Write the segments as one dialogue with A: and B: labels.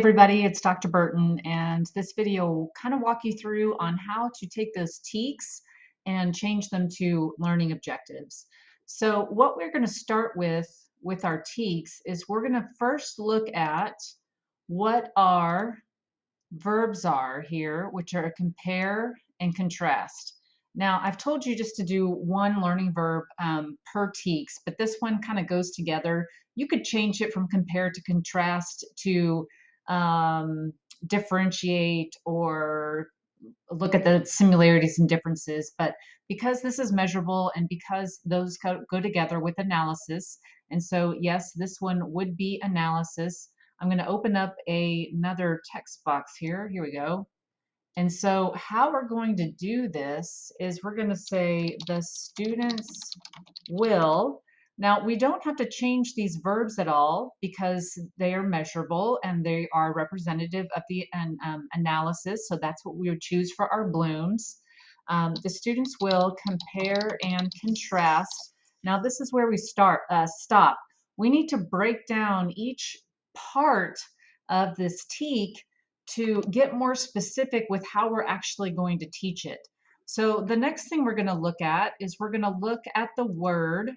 A: everybody, it's Dr. Burton, and this video will kind of walk you through on how to take those TEKS and change them to learning objectives. So what we're going to start with our TEKS is we're going to first look at what our verbs are here, which are compare and contrast. Now, I've told you just to do one learning verb per TEKS, but this one kind of goes together. You could change it from compare to contrast to differentiate or look at the similarities and differences. But because this is measurable and because those go together with analysis, and so yes, this one would be analysis. I'm going to open up another text box here. Here we go. And so how we're going to do this is we're going to say the students will. Now, we don't have to change these verbs at all because they are measurable and they are representative of the analysis. So that's what we would choose for our blooms. The students will compare and contrast. Now, this is where we stop. We need to break down each part of this TEK to get more specific with how we're actually going to teach it. So the next thing we're going to look at is we're going to look at the word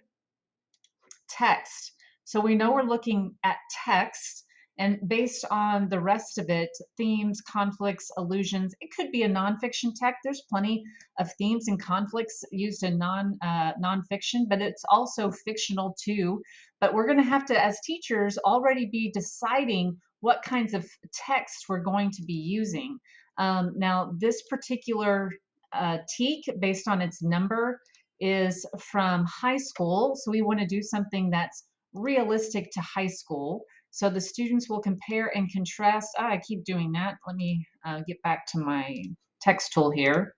A: text. So we know we're looking at text, and based on the rest of it, themes, conflicts, allusions, it could be a nonfiction text. There's plenty of themes and conflicts used in nonfiction, but it's also fictional too. But we're going to have to, as teachers, already be deciding what kinds of text we're going to be using. Now, this particular TEK, based on its number, is from high school. So we want to do something that's realistic to high school. So the students will compare and contrast. I keep doing that. Let me get back to my text tool here.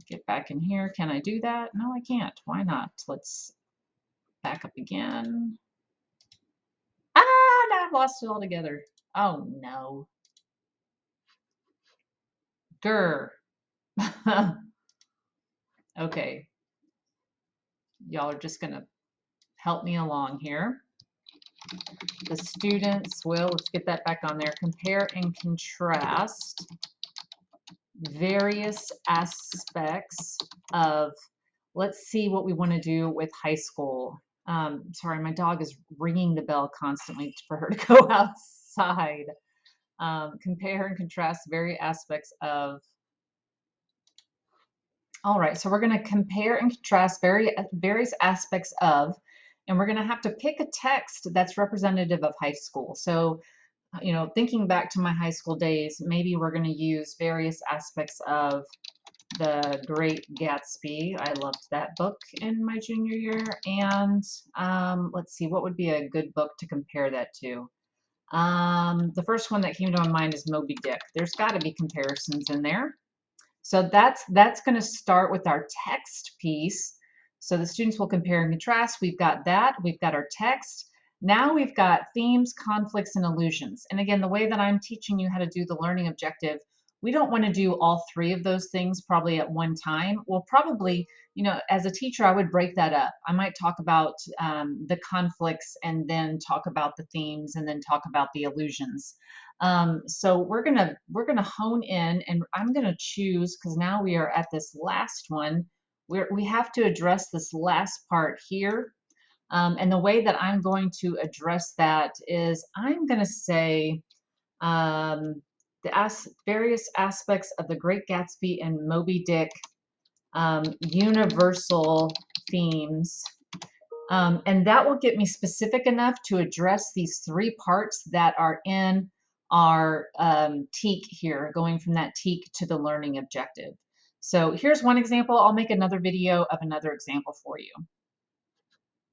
A: Get back in here. Can I do that? No, I can't. Why not? Let's back up again. Now I've lost it altogether. Oh no. Grr. Okay. Y'all are just gonna help me along here. The students will, let's get that back on there, compare and contrast various aspects of, let's see what we want to do with high school. Sorry, my dog is ringing the bell constantly for her to go outside. Compare and contrast various aspects of. All right, so we're going to compare and contrast various aspects of, and we're going to have to pick a text that's representative of high school. So, you know, thinking back to my high school days, maybe we're going to use various aspects of The Great Gatsby. I loved that book in my junior year. And let's see, what would be a good book to compare that to? The first one that came to my mind is Moby Dick. There's got to be comparisons in there. So that's going to start with our text piece. So the students will compare and contrast. We've got that. We've got our text. Now we've got themes, conflicts, and allusions. And again, the way that I'm teaching you how to do the learning objective, we don't want to do all three of those things probably at one time. Well, probably, you know, as a teacher, I would break that up. I might talk about the conflicts and then talk about the themes and then talk about the allusions. So we're gonna hone in, and I'm gonna choose, because now we are at this last one. We have to address this last part here. And the way that I'm going to address that is I'm going to say various aspects of The Great Gatsby and Moby Dick, universal themes. And that will get me specific enough to address these three parts that are in our TEK here, going from that TEK to the learning objective. So here's one example. I'll make another video of another example for you.